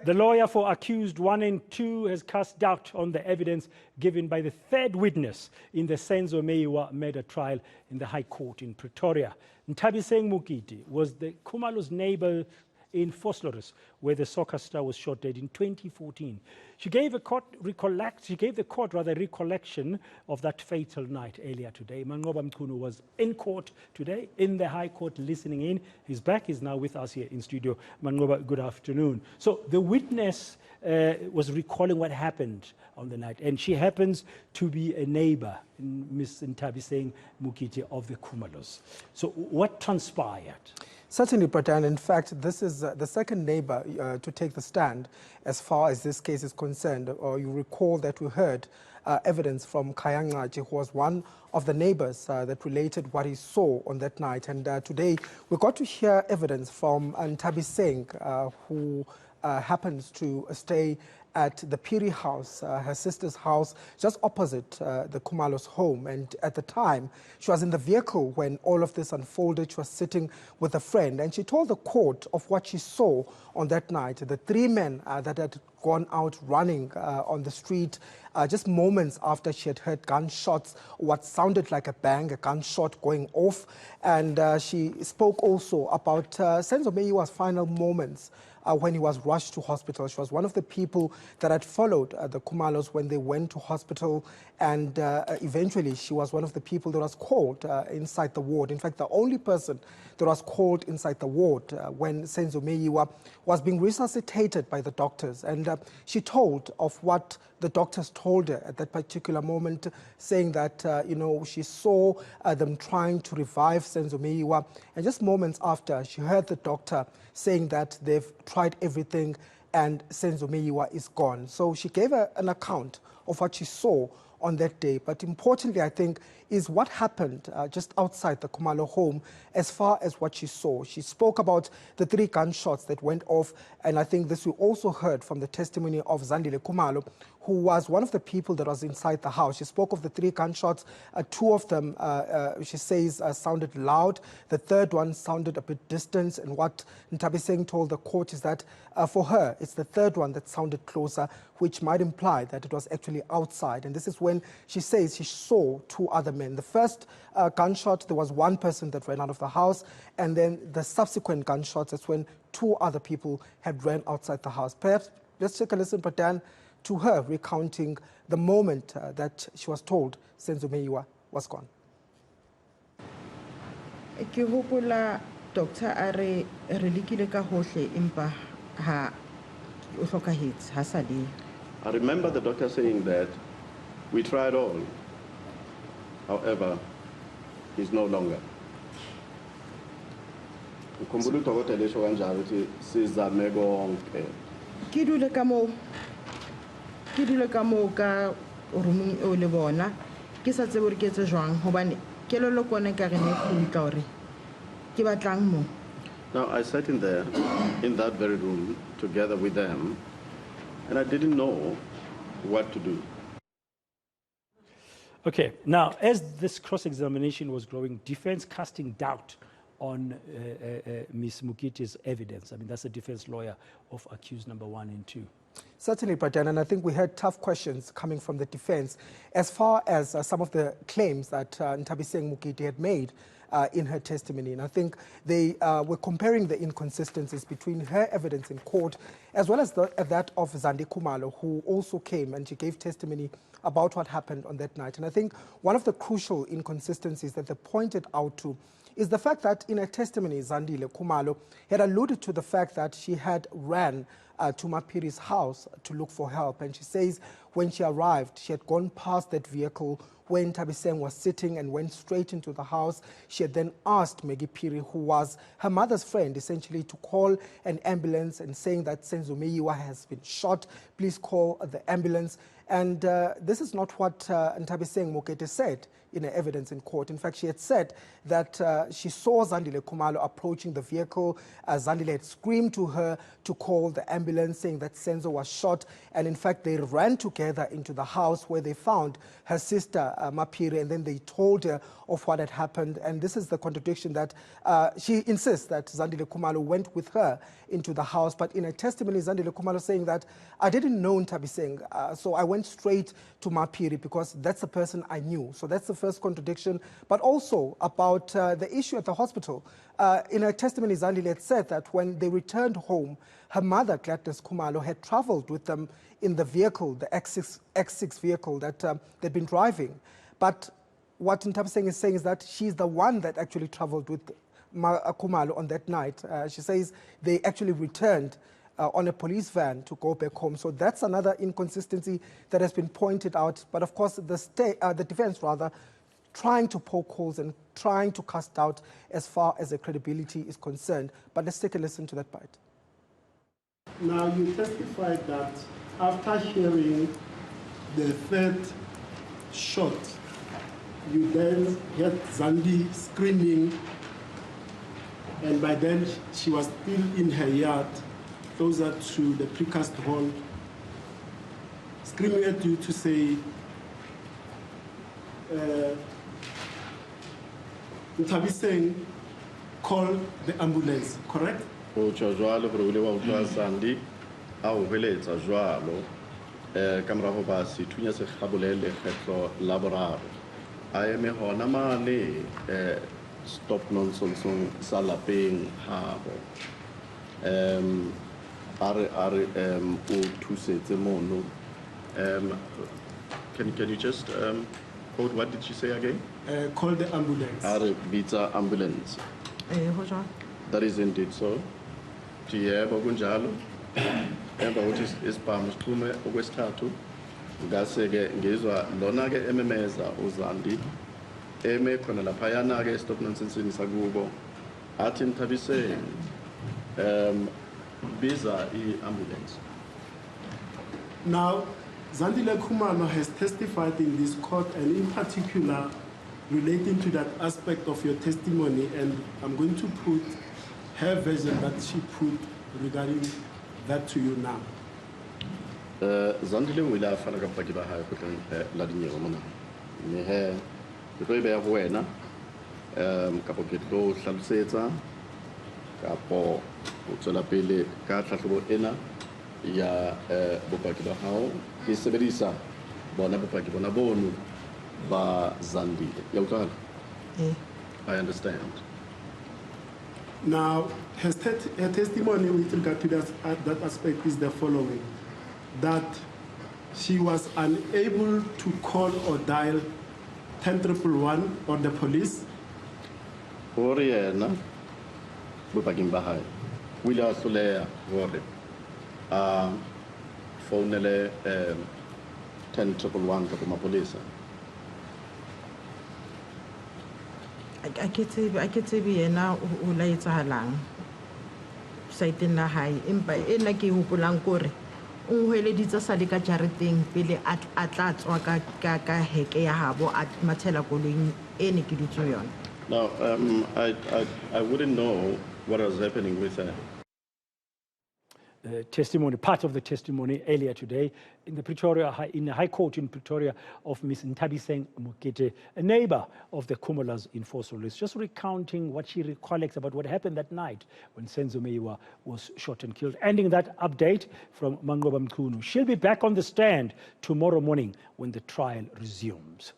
The lawyer for accused 1 and 2 has cast doubt on the evidence given by the third witness in the Senzo Meyiwa murder trial in the High Court in Pretoria. Nthabiseng Mokete was the Khumalo's neighbor in Vosloorus, where the soccer star was shot dead in 2014. She gave the court recollection of that fatal night earlier today. Manqoba Mchunu was in court today, in the High Court, listening in. He's back, he's now with us here in studio. Manqoba, good afternoon. So the witness was recalling what happened on the night, and she happens to be a neighbor, Ms. Nthabiseng Mokete, of the Khumalos. So what transpired? Certainly, Pratan. In fact, this is the second neighbor to take the stand as far as this case is concerned. You recall that we heard evidence from Khayanqaji, who was one of the neighbors that related what he saw on that night. And today, we got to hear evidence from Nthabiseng, who happens to stay at the Piri house, her sister's house, just opposite the Khumalo's home. And at the time, she was in the vehicle when all of this unfolded. She was sitting with a friend, and she told the court of what she saw on that night. The three men that had gone out running on the street just moments after she had heard gunshots, what sounded like a bang, a gunshot going off. And she spoke also about Senzo Meyiwa's final moments when he was rushed to hospital. She was one of the people that had followed the Khumalos when they went to hospital, and eventually she was one of the people that was called inside the ward. In fact, the only person that was called inside the ward when Senzo Meyiwa was being resuscitated by the doctors. And she told of what the doctors told her at that particular moment, saying that, you know, she saw them trying to revive Senzo Meyiwa. And just moments after, she heard the doctor saying that they've tried everything and Senzo Meyiwa is gone. So she gave an account of what she saw on that day. But importantly, I think, is what happened just outside the Khumalo home as far as what she saw. She spoke about the 3 gunshots that went off, and I think this we also heard from the testimony of Zandile Khumalo, who was one of the people that was inside the house. She spoke of the 3 gunshots. 2 of them, she says, sounded loud. The third one sounded a bit distant, and what Nthabiseng told the court is that for her, it's the third one that sounded closer, which might imply that it was actually outside. And this is when she says she saw 2 other men. The first gunshot, there was 1 person that ran out of the house, and then the subsequent gunshots, that's when 2 other people had ran outside the house. Perhaps let's take a listen, Patan, to her recounting the moment that she was told Senzo Meyiwa was gone. Ke hopola doctor a re lekile ka hohle empa ha o hlokahetse ha sa le. I remember the doctor saying that we tried all. However, he's no longer. Ukhumbula udokotela esho kanjalo ukuthi sizame konke. Ke dule ka moo ka roomong eo le bona ke sa tsebe hore ke etse jwang hobane kelelo kone ka re ne khutla hore ke batlang mo. Now I sat in that very room together with them, and I didn't know what to do. Okay, now as this cross-examination was growing, defense casting doubt on Ms. Mokete's evidence. I mean, that's the defense lawyer of accused number 1 and 2. Certainly, Pradan, and I think we had tough questions coming from the defense as far as some of the claims that Nthabiseng Mokete had made in her testimony. And I think they were comparing the inconsistencies between her evidence in court as well as that of Zandi Khumalo, who also came and she gave testimony about what happened on that night. And I think one of the crucial inconsistencies that they pointed out to is the fact that in her testimony, Zandile Khumalo had alluded to the fact that she had ran to Mapiri's house to look for help. And she says when she arrived, she had gone past that vehicle when Nthabiseng was sitting and went straight into the house. She had then asked Maggie Piri, who was her mother's friend, essentially to call an ambulance and saying that Senzo Meyiwa has been shot. Please call the ambulance. And this is not what Nthabiseng Mokete said in her evidence in court. In fact, she had said that she saw Zandile Khumalo approaching the vehicle. Zandile had screamed to her to call the ambulance. ambulance saying that Senzo was shot, and in fact they ran together into the house where they found her sister Mapiri, and then they told her of what had happened. And this is the contradiction that she insists that Zandile Khumalo went with her into the house, but in a testimony Zandile Khumalo saying that I didn't know Ntabiseng, so I went straight to Mapiri because that's the person I knew. So that's the first contradiction. But also about the issue at the hospital. In her testimony, Zandile had said that when they returned home, her mother, Gladys Khumalo, had traveled with them in the vehicle, the X6 vehicle that they'd been driving. But what Ntabiseng is saying is that she's the one that actually traveled with Khumalo on that night. She says they actually returned on a police van to go back home. So that's another inconsistency that has been pointed out. But of course, the defense trying to poke holes and trying to cast doubt as far as the credibility is concerned. But let's take a listen to that part. Now, you testified that after hearing the third shot, you then heard Zandi screaming, and by then she was still in her yard, closer to the precast hall, screaming at you to say, Ntabiseng, call the ambulance, correct? Utsho jwalo gore o ile wa utlwa Zandi a o hweletsa jwalo ka mora go ba sethunya se gabolele lekgetlo la boraro a eme hona mane stop nonsense sa lapeng habo are o thusetse mono can you just quote what did she say again? Call the ambulance. Are bitsa ambulance. That is indeed so. Yebo kunjalo. Emva ukuthi isibhamu sixhume okwesithathu ngase ke ngizwa lona ke ememeza uZandi eme khona lapha yana ke stop nonsense sakubo athi Ntabiseng biza i-ambulance. Now, Zandile Khumalo has testified in this court, and in particular relating to that aspect of your testimony, and I'm going to put her version that she put regarding that to you now. Zandile o ile a fana ka bopaki ba hae kgotleng la dinyewe mona mme he ke tlo e beya go wena kapo ke tlo hlalosetsa kapo o tswela pele ka tlhatlhobo ena ya bopaki ba hao ke sebedisa bona bopaki bona bono ba Zandile ya utlwala. I understand. Now, her testimony with regard to that aspect is the following: that she was unable to call or dial 10111 or the police. Or yena bopaking ba hae o ile a hloleha hore a founele 10111 ka mapolesa. I ke tsebe yena o la etsahalang saiteng la hae empa ena ke hopolang kore o hweleditse sa le ka jareteng pele a tla tswa ka heke ya habo a mathela koloing ene ke dutse yona. Now, I wouldn't know what was happening with her. Testimony, part of the testimony earlier today in the High Court in Pretoria of Ms. Ntabiseng Mokete, a neighbor of the Khumalo's in Fosolis, just recounting what she recollects about what happened that night when Senzo Meyiwa was shot and killed. Ending that update from Manqoba Mchunu. She'll be back on the stand tomorrow morning when the trial resumes.